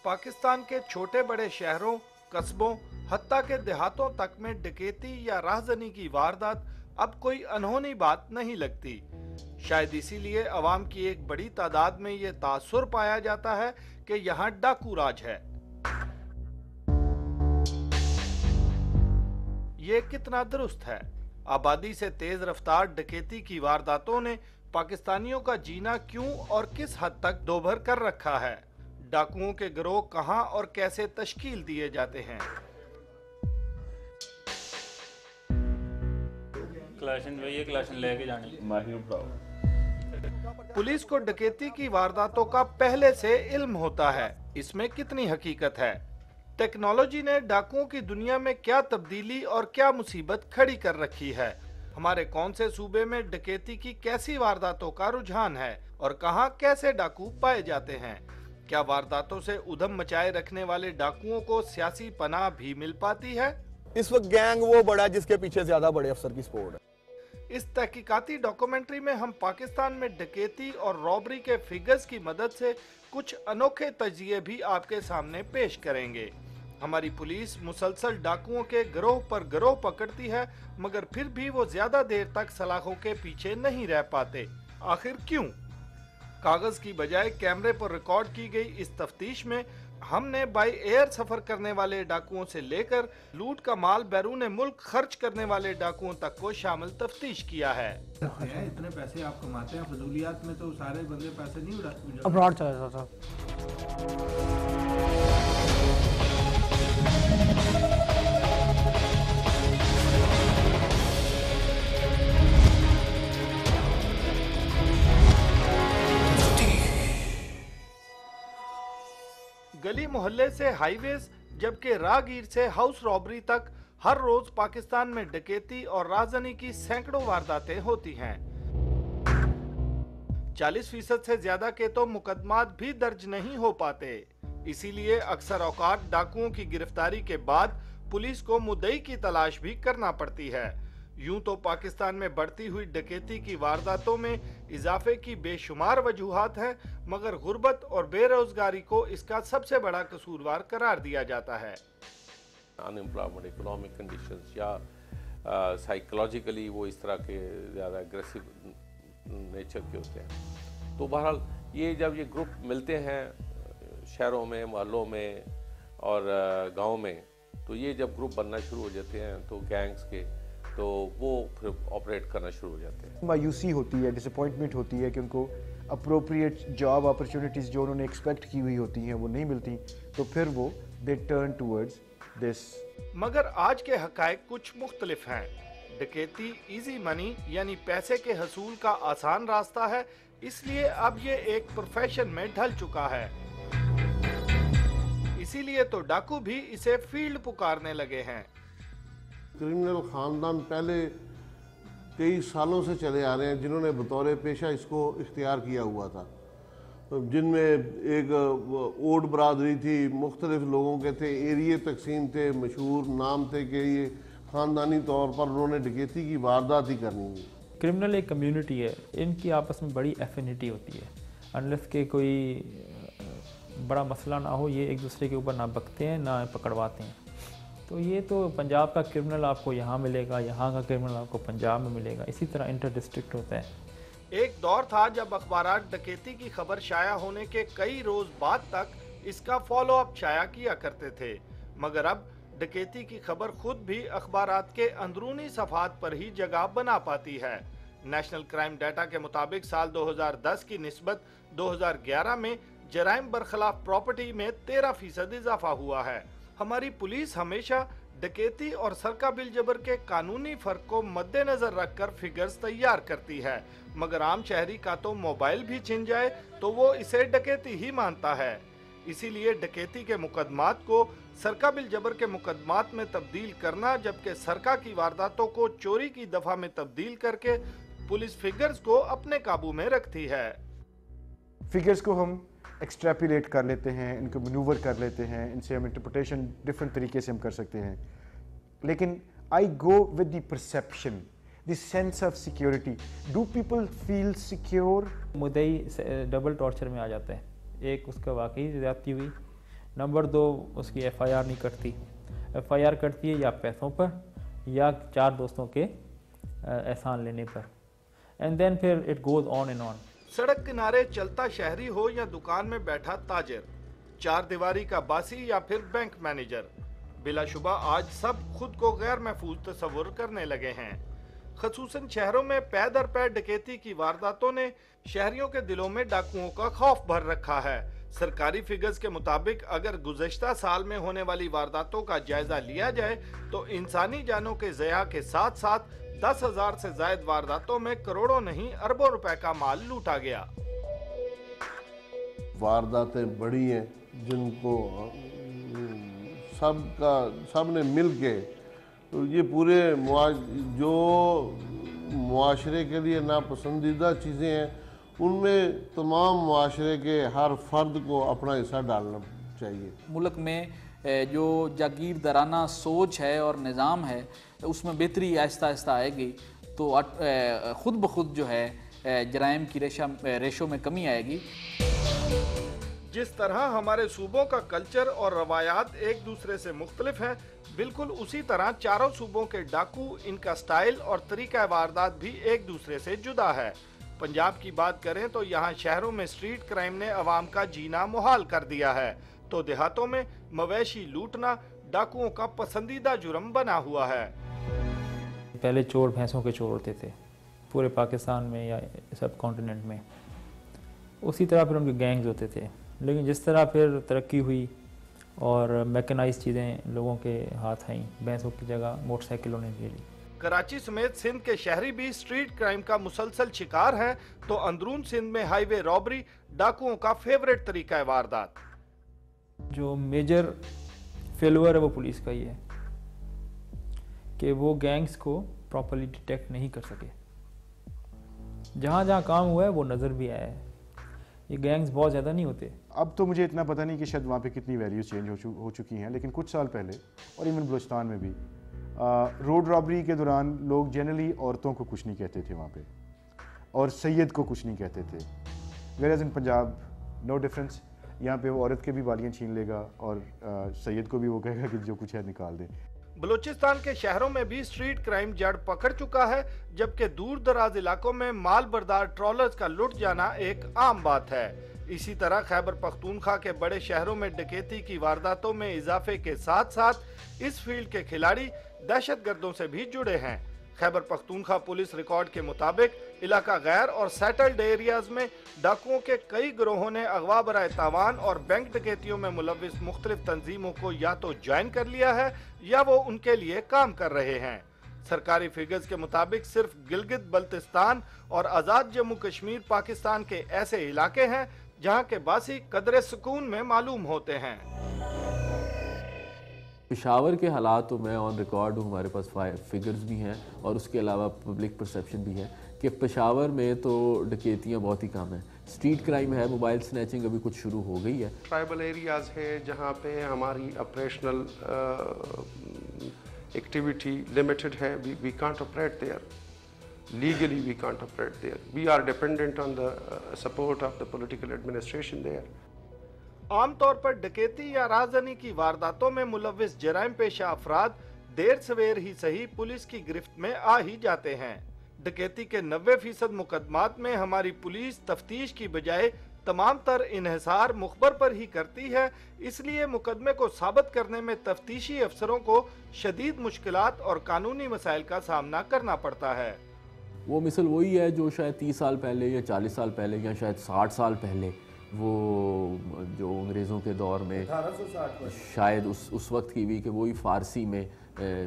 पाकिस्तान के छोटे बड़े शहरों, कस्बों, हत्ता के देहातों तक में डकैती या राहजनी की वारदात अब कोई अनहोनी बात नहीं लगती। शायद इसीलिए अवाम की एक बड़ी तादाद में ये तासुर पाया जाता है कि यहाँ डाकू राज है। ये कितना दुरुस्त है? आबादी से तेज रफ्तार डकैती की वारदातों ने पाकिस्तानियों का जीना क्यों और किस हद तक दोभर कर रखा है? डाकुओं के गिरोह कहां और कैसे तश्कील दिए जाते हैं? लेके जानी। पुलिस को डकैती की वारदातों का पहले से इल्म होता है, इसमें कितनी हकीकत है? टेक्नोलॉजी ने डाकुओं की दुनिया में क्या तब्दीली और क्या मुसीबत खड़ी कर रखी है? हमारे कौन से सूबे में डकैती की कैसी वारदातों का रुझान है और कहां कैसे डाकू पाए जाते हैं? क्या वारदातों से उधम मचाए रखने वाले डाकुओं को सियासी पनाह भी मिल पाती है? इस वक्त गैंग वो बड़ा है जिसके पीछे ज्यादा बड़े अफसर की सपोर्ट है। इस तहकीकाती डॉक्यूमेंट्री में हम पाकिस्तान में डकैती और रॉबरी के फिगर्स की मदद से कुछ अनोखे तजिए भी आपके सामने पेश करेंगे। हमारी पुलिस मुसलसल डाकुओं के गिरोह पर गिरोह पकड़ती है, मगर फिर भी वो ज्यादा देर तक सलाखों के पीछे नहीं रह पाते। आखिर क्यों? कागज की बजाय कैमरे पर रिकॉर्ड की गई इस तफ्तीश में हमने बाई एयर सफर करने वाले डाकुओं से लेकर लूट का माल बैरून मुल्क खर्च करने वाले डाकुओं तक को शामिल तफ्तीश किया है। इतने पैसे आप कमाते हैं फजूलियात में, तो सारे बंदे पैसे नहीं उड़ाते। अब्रॉड चला जाता था। गली मोहल्ले से हाईवेज, जबकि राहगीर से हाउस रॉबरी तक हर रोज पाकिस्तान में डकैती और राजनी की सैकड़ों वारदातें होती हैं। 40% से ज्यादा के तो मुकदमात भी दर्ज नहीं हो पाते। इसीलिए अक्सर औकात डाकुओं की गिरफ्तारी के बाद पुलिस को मुद्दई की तलाश भी करना पड़ती है। यूं तो पाकिस्तान में बढ़ती हुई डकैती की वारदातों में इजाफे की बेशुमार वजूहात हैं, मगर गुर्बत और बेरोजगारी को इसका सबसे बड़ा कसूरवार करार दिया जाता है। अनएम्प्लॉयमेंट, इकोनॉमिक कंडीशंस या साइकोलॉजिकली वो इस तरह के ज़्यादा एग्रेसिव नेचर के होते हैं। तो बहरहाल ये जब ये ग्रुप मिलते हैं शहरों में, मोहल्लों में और गाँव में, तो ये जब ग्रुप बनना शुरू हो जाते हैं तो गैंग्स के, तो वो फिर ऑपरेट करना शुरू हो जाते हैं। मायूसी होती है, डिसअपॉइंटमेंट होती है कि उनको अप्रोप्रिएट जॉब अपॉर्चुनिटीज़ जो उन्होंने एक्सपेक्ट की हुई होती हैं वो नहीं मिलती, तो फिर वो दे टर्न टूवर्ड्स दिस। मगर आज के हकायक कुछ मुख्तलिफ हैं। डकैती इजी मनी यानी पैसे के हसूल का आसान रास्ता है, इसलिए अब ये एक प्रोफेशन में ढल चुका है। इसीलिए तो डाकू भी इसे फील्ड पुकारने लगे हैं। क्रिमिनल ख़ानदान पहले कई सालों से चले आ रहे हैं जिन्होंने बतौर पेशा इसको इख्तियार किया हुआ था, जिनमें एक ओड बरादरी थी, मुख्तलिफ लोगों के थे, एरिए तकसीम थे, मशहूर नाम थे कि ये ख़ानदानी तौर पर उन्होंने डकैती की वारदात ही करनी है। क्रिमिनल एक कम्युनिटी है, इनकी आपस में बड़ी एफिनिटी होती है। अनलेस के कोई बड़ा मसला ना हो, ये एक दूसरे के ऊपर ना बकते हैं ना पकड़वाते हैं। तो ये तो पंजाब का क्रिमिनल आपको यहाँ मिलेगा, यहाँ का क्रिमिनल आपको पंजाब में मिलेगा, इसी तरह इंटर डिस्ट्रिक्ट होता है। एक दौर था जब अखबारात डकैती की खबर शाया होने के कई रोज बाद तक इसका फॉलो अप शाया किया करते थे, मगर अब डकैती की खबर खुद भी अखबारात के अंदरूनी सफात पर ही जगह बना पाती है। नेशनल क्राइम डाटा के मुताबिक साल 2010 की निस्बत 2011 में जराइम बरखिलाफ प्रॉपर्टी में 13% इजाफा हुआ है। हमारी पुलिस हमेशा डकैती और सरका बिल जबर के कानूनी फर्क को मद्देनजर रखकर फिगर्स तैयार करती है, मगर आम शहरी का तो मोबाइल भी छिन जाए तो वो इसे डकैती ही मानता है। इसीलिए डकैती के मुकदमात को सरका बिल जबर के मुकदमात में तब्दील करना, जबकि सरका की वारदातों को चोरी की दफा में तब्दील करके पुलिस फिगर्स को अपने काबू में रखती है। फिगर्स को हम एक्सट्रैपुलेट कर लेते हैं, इनको मनूवर कर लेते हैं, इनसे हम इंटरप्रिटेशन डिफरेंट तरीके से हम कर सकते हैं, लेकिन I go with the perception, the sense of security. Do people feel secure? मुद्दई डबल टॉर्चर में आ जाता है। एक उसका वाकई ज़्यादती हुई, नंबर 2 उसकी FIR नहीं कटती। FIR कटती है या पैसों पर या 4 दोस्तों के एहसान लेने पर, एंड देन फिर it goes on and on. सड़क किनारे चलता शहरी हो या दुकान में बैठा ताजिर, चार दीवारी का बासी या फिर बैंक मैनेजर, बिलाशुबा आज सब खुद को गैर महफूज तस्वुर करने लगे हैं। खसूसन शहरों में पै दर पै डकैती की वारदातों ने शहरियों के दिलों में डाकुओं का खौफ भर रखा है। सरकारी फिगर्स के मुताबिक अगर गुज़श्ता साल में होने वाली वारदातों का जायजा लिया जाए तो इंसानी जानों के ज़या के साथ साथ 10,000 से ज्यादा वारदातों में करोड़ों नहीं अरबों रुपए का माल लूटा गया। वारदातें बड़ी हैं जिनको सब ने मिल के, तो ये पूरे जो मुआशरे के लिए नापसंदीदा चीज़ें हैं उनमें तमाम मुआशरे के हर फर्द को अपना हिस्सा डालना चाहिए। मुल्क में जो जागीरदाराना सोच है और निज़ाम है उसमें बेहतरी आहिस्ता आहिस्ता आएगी तो ख़ुद ब खुद जो है जराइम की रेशो में कमी आएगी। जिस तरह हमारे सूबों का कल्चर और रवायात एक दूसरे से मुख्तलिफ हैं, बिल्कुल उसी तरह चारों सूबों के डाकू, इनका स्टाइल और तरीका वारदात भी एक दूसरे से जुदा है। पंजाब की बात करें तो यहाँ शहरों में स्ट्रीट क्राइम ने अवाम का जीना मुहाल कर दिया है, तो देहातों में मवेशी लूटना डाकुओं का पसंदीदा जुर्म बना हुआ है। पहले चोर भैंसों के चोर होते थे पूरे पाकिस्तान में या सब कॉन्टिनेंट में, उसी तरह फिर उनके गैंग्स होते थे। लेकिन जिस तरह फिर तरक्की हुई और मैकेनाइज चीज़ें लोगों के हाथ आईं, भैंसों की जगह मोटरसाइकिलों ने ले ली। कराची समेत सिंध के शहरी भी स्ट्रीट क्राइम का मुसलसल शिकार हैं, तो अंदरून सिंध में हाईवे रॉबरी डाकुओं का फेवरेट तरीका है वारदात। जो मेजर फेलुअर है वो पुलिस का ही है कि वो गैंग्स को प्रॉपर्ली डिटेक्ट नहीं कर सके। जहाँ जहाँ काम हुआ है वो नज़र भी आया है, ये गैंग्स बहुत ज़्यादा नहीं होते। अब तो मुझे इतना पता नहीं कि शायद वहाँ पे कितनी वैल्यूज़ चेंज हो चुकी हैं, लेकिन कुछ साल पहले और इवन बलूचिस्तान में भी रोड रॉबरी के दौरान लोग जनरली औरतों को कुछ नहीं कहते थे वहाँ पे, और सैयद को कुछ नहीं कहते थे। Where in Punjab no difference, यहाँ पे वो औरत के भी बालियाँ छीन लेगा और सैयद को भी वो कहेगा कि जो कुछ है निकाल दे। बलूचिस्तान के शहरों में भी स्ट्रीट क्राइम जड़ पकड़ चुका है, जबकि दूर दराज इलाकों में माल बरदार ट्रॉलर्स का लुट जाना एक आम बात है। इसी तरह खैबर पख्तूनख्वा के बड़े शहरों में डकैती की वारदातों में इजाफे के साथ साथ इस फील्ड के खिलाड़ी दहशतगर्दों से भी जुड़े हैं। खैबर पख्तूनख्वा पुलिस रिकॉर्ड के मुताबिक इलाका गैर और सेटल्ड एरियाज में डाकुओं के कई गिरोहों ने अगवा बराए तावान और बैंक डकैतियों में मुलविस मुख्तलिफ तंजीमों को या तो ज्वाइन कर लिया है या वो उनके लिए काम कर रहे हैं। सरकारी फिगर्स के मुताबिक सिर्फ गिलगित बल्तिस्तान और आज़ाद जम्मू कश्मीर पाकिस्तान के ऐसे इलाके हैं जहां के बासी कदरे सुकून में मालूम होते हैं। पेशावर के हालात तो मैं ऑन रिकॉर्ड हूँ, हमारे पास फिगर्स भी हैं और उसके अलावा पब्लिक परसेप्शन भी है कि पेशावर में तो डकैतियाँ बहुत ही कम हैं। स्ट्रीट क्राइम है, मोबाइल स्नैचिंग अभी कुछ शुरू हो गई है। ट्राइबल एरियाज़ हैं जहाँ पे हमारी ऑपरेशनल एक्टिविटी लिमिटेड है, we can't operate there legally, we can't operate there. We are dependent on the support of the political administration there. आमतौर पर डकैती या राहज़नी की वारदातों में मुलविस जराइम पेशा अफराद देर सवेर ही सही पुलिस की गिरफ्त में आ ही जाते हैं। डकैती के 90% मुकदमात में हमारी पुलिस तफ्तीश की बजाय तमाम तर इन्हिसार मुखबर पर ही करती है, इसलिए मुकदमे को साबित करने में तफ्तीशी अफसरों को शदीद मुश्किलात और कानूनी मसाइल का सामना करना पड़ता है। वो मिसल वही है जो शायद 30 साल पहले या 40 साल पहले या शायद 60 साल पहले वो जो अंग्रेज़ों के दौर में 1860 शायद उस वक्त की भी कि वही फ़ारसी में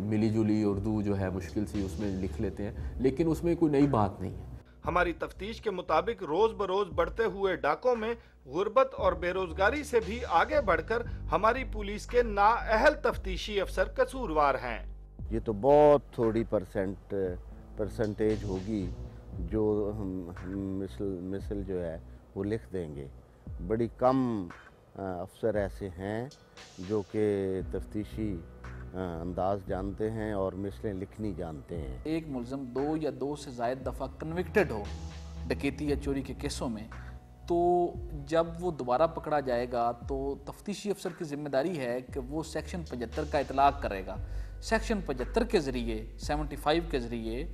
मिली जुली उर्दू जो है मुश्किल सी उसमें लिख लेते हैं, लेकिन उसमें कोई नई बात नहीं है। हमारी तफ्तीश के मुताबिक रोज बरोज बढ़ते हुए डाकों में गुर्बत और बेरोजगारी से भी आगे बढ़कर हमारी पुलिस के नाअहल तफ्तीशी अफसर कसूरवार हैं। ये तो बहुत थोड़ी परसेंटेज होगी जो हम मिसल जो है वो लिख देंगे। बड़ी कम अफसर ऐसे हैं जो कि तफ्तीशी अंदाज जानते हैं और मिसलें लिखनी जानते हैं। एक मुलज़म 2 या 2 से ज़ायद दफ़ा कन्विक्टेड हो डकैती या चोरी के केसों में تو جب وہ دوبارہ پکڑا جائے گا تو تفتیشی افسر کی ذمہ داری ہے کہ وہ سیکشن 75 کا اطلاق کرے گا. سیکشن 75 کے ذریعے 75 کے ذریعے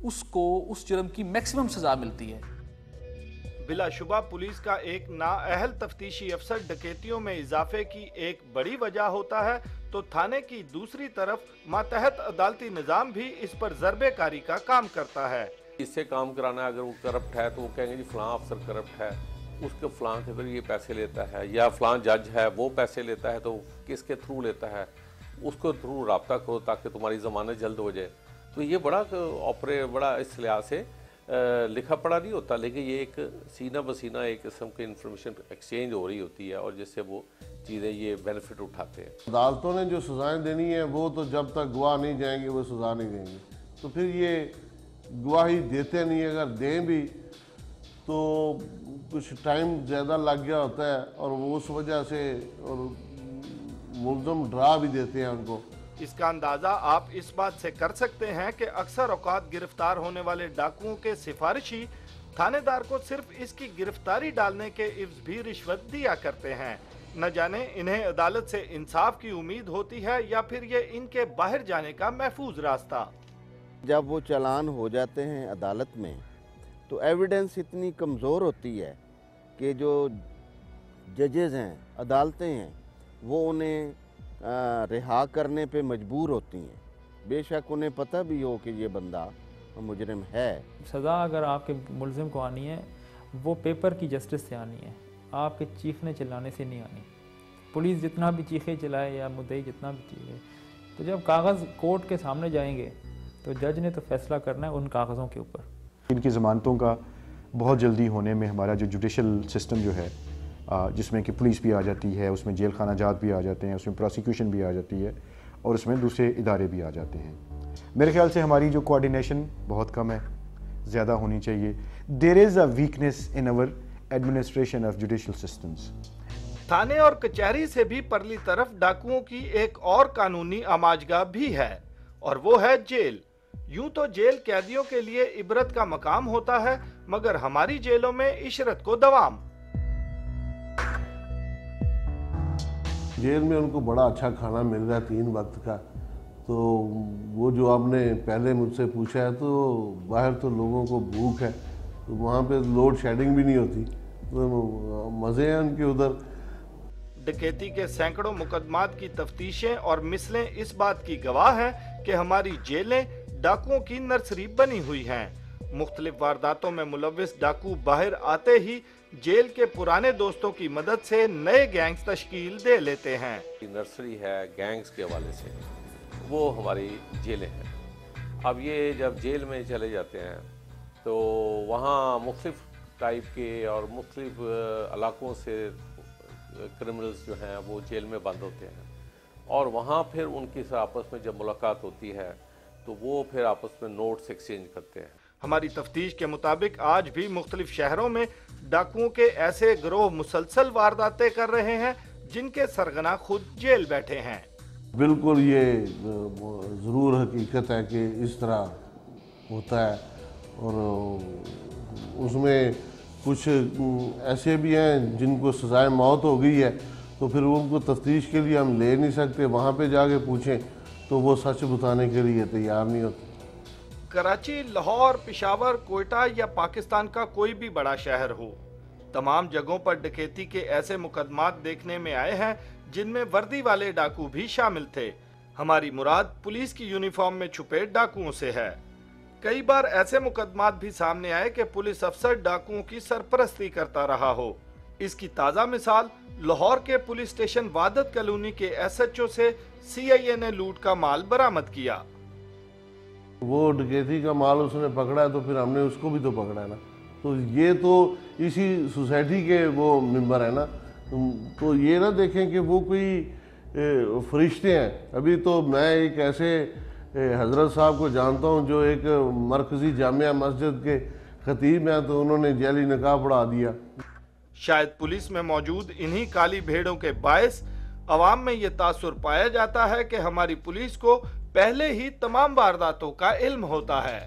اس کو اس جرم کی میکسیمم سزا ملتی ہے. بلا شبہ پولیس کا ایک نااہل تفتیشی افسر ڈکیتیوں میں اضافے کی ایک بڑی وجہ ہوتا ہے تو تھانے کی دوسری طرف ماتحت عدالتی نظام بھی اس پر ضربے کاری کا کام کرتا ہے. اس سے کام کرانا ہے، اگر وہ کرپٹ ہے تو وہ کہیں گے جی فلاں افسر کرپٹ ہے، اس کے فلاں کے پھر یہ پیسے لیتا ہے، یا فلاں جج ہے وہ پیسے لیتا ہے تو کس کے تھرو لیتا ہے، اس کو تھرو رابطہ کرو تاکہ تمہاری ضمانت جلد ہو جائے. تو یہ بڑا اس لحاظ سے لکھا پڑھا نہیں ہوتا، لیکن یہ ایک سینہ بسینہ ایک قسم کی انفارمیشن ایکسچینج ہو رہی ہوتی ہے اور جس سے وہ چیزیں یہ بینیفٹ اٹھاتے ہیں. عدالتوں نے جو سزائیں دینی ہیں وہ تو جب تک گواہ نہیں جائیں گے وہ سزا نہیں دیں گے، تو پھر یہ گواہی دیتے نہیں، اگر دیں بھی تو کچھ ٹائم زیادہ لگ گیا ہوتا ہے اور وہ اس وجہ سے اور ملزم ڈرا بھی دیتے ہیں ان کو. اس کا اندازہ آپ اس بات سے کر سکتے ہیں کہ اکثر اوقات گرفتار ہونے والے ڈاکوؤں کے سفارشی تھانے دار کو صرف اس کی گرفتاری ڈالنے کے عوض بھی رشوت دیا کرتے ہیں. نہ جانے انہیں عدالت سے انصاف کی امید ہوتی ہے یا پھر یہ ان کے باہر جانے کا محفوظ راستہ. جب وہ چالان ہو جاتے ہیں عدالت میں تو ایویڈنس اتنی کمزور ہوتی ہے کہ جو ججز ہیں، عدالتیں ہیں، وہ انہیں رہا کرنے پہ مجبور ہوتی ہیں، بے شک انہیں پتہ بھی ہو کہ یہ بندہ مجرم ہے. سزا اگر آپ کے ملزم کو آنی ہے وہ پیپر کی جسٹس سے آنی ہے، آپ کے چیخنے چلانے سے نہیں آنی. پولیس جتنا بھی چیخے چلائے یا مدعی جتنا بھی چیخے، تو جب کاغذ کورٹ کے سامنے جائیں گے تو جج نے تو فیصلہ کرنا ہے ان کاغذوں کے اوپر. ان کی ضمانتوں کا بہت جلدی ہونے میں ہمارا جو جوڈیشل سسٹم جو ہے، جس میں کہ پولیس بھی آ جاتی ہے، اس میں جیل خانہ جات بھی آ جاتے ہیں، اس میں پروسیکیوشن بھی آ جاتی ہے اور اس میں دوسرے ادارے بھی آ جاتے ہیں. میرے خیال سے ہماری جو کوآرڈینیشن بہت کم ہے، زیادہ ہونی چاہیے. دیر از اے ویکنیس ان اور ایڈمنسٹریشن آف جوڈیشل سسٹمز. تھانے اور کچہری سے بھی پرلی طرف ڈاکوؤں کی ایک اور قانونی آماجگاہ بھی ہے اور وہ ہے جیل. یوں تو جیل قیدیوں کے لیے عبرت کا مقام ہوتا ہے، مگر ہماری جیلوں میں عشرت کو دوام. جیل میں ان کو بڑا اچھا کھانا مل رہا ہے 3 وقت کا. تو وہ جو آپ نے پہلے مجھ سے پوچھا ہے، تو باہر تو لوگوں کو بھوک ہے، تو وہاں پہ لوڈ شیڈنگ بھی نہیں ہوتی، تو مزے ہیں ان کے ادھر. ڈکیتی کے سینکڑوں مقدمات کی تفتیشیں اور مثلیں اس بات کی گواہ ہیں کہ ہماری جیلیں ڈاکوؤں کی نرسری بنی ہوئی ہیں. مختلف وارداتوں میں ملوث ڈاکو باہر آتے ہی جیل کے پرانے دوستوں کی مدد سے نئے گینگز تشکیل دے لیتے ہیں. نرسری ہے گینگز کے حوالے سے، وہ ہماری جیلیں ہیں. اب یہ جب جیل میں چلے جاتے ہیں تو وہاں مختلف ٹائپ کے اور مختلف علاقوں سے کرمنلز جو ہیں وہ جیل میں بند ہوتے ہیں، اور وہاں پھر ان کی آپس میں جب ملاقات ہوتی ہے تو وہ پھر آپس میں نوٹس ایکسچینج کرتے ہیں. ہماری تفتیش کے مطابق آج بھی مختلف شہروں میں ڈاکوؤں کے ایسے گروہ مسلسل وارداتیں کر رہے ہیں جن کے سرغنہ خود جیل بیٹھے ہیں. بالکل یہ ضرور حقیقت ہے کہ اس طرح ہوتا ہے، اور اس میں کچھ ایسے بھی ہیں جن کو سزائے موت ہو گئی ہے، تو پھر ان کو تفتیش کے لیے ہم لے نہیں سکتے. وہاں پہ جا کے پوچھیں تو وہ سچ بتانے کے لیے تیار نہیں ہوتے. کراچی، لاہور، پشاور، کوئٹہ یا پاکستان کا کوئی بھی بڑا شہر ہو، تمام جگہوں پر ڈکیتی کے ایسے مقدمات دیکھنے میں آئے ہیں جن میں وردی والے ڈاکو بھی شامل تھے. ہماری مراد پولیس کی یونیفارم میں چھپے ڈاکوؤں سے ہے. کئی بار ایسے مقدمات بھی سامنے آئے کہ پولیس افسر ڈاکوؤں کی سرپرستی کرتا رہا ہو. اس کی تازہ مثال لاہور کے پولیس اسٹیشن وحدت کالونی کے ایس ایچ او سے CIA نے لوٹ کا مال برآمد کیا. وہ ڈکیتی کا مال اس نے پکڑا ہے تو پھر ہم نے اس کو بھی تو پکڑا ہے نا. تو یہ تو اسی سوسائٹی کے وہ ممبر ہیں نا. تو یہ نہ دیکھیں کہ وہ کوئی فرشتے ہیں. ابھی تو میں ایک ایسے حضرت صاحب کو جانتا ہوں جو ایک مرکزی جامعہ مسجد کے خطیب ہیں، تو انہوں نے جعلی نکاح پڑھا دیا. شاید پولیس میں موجود انہی کالی بھیڑوں کے باعث عوام میں یہ تاثر پایا جاتا ہے کہ ہماری پولیس کو پہلے ہی تمام وارداتوں کا علم ہوتا ہے.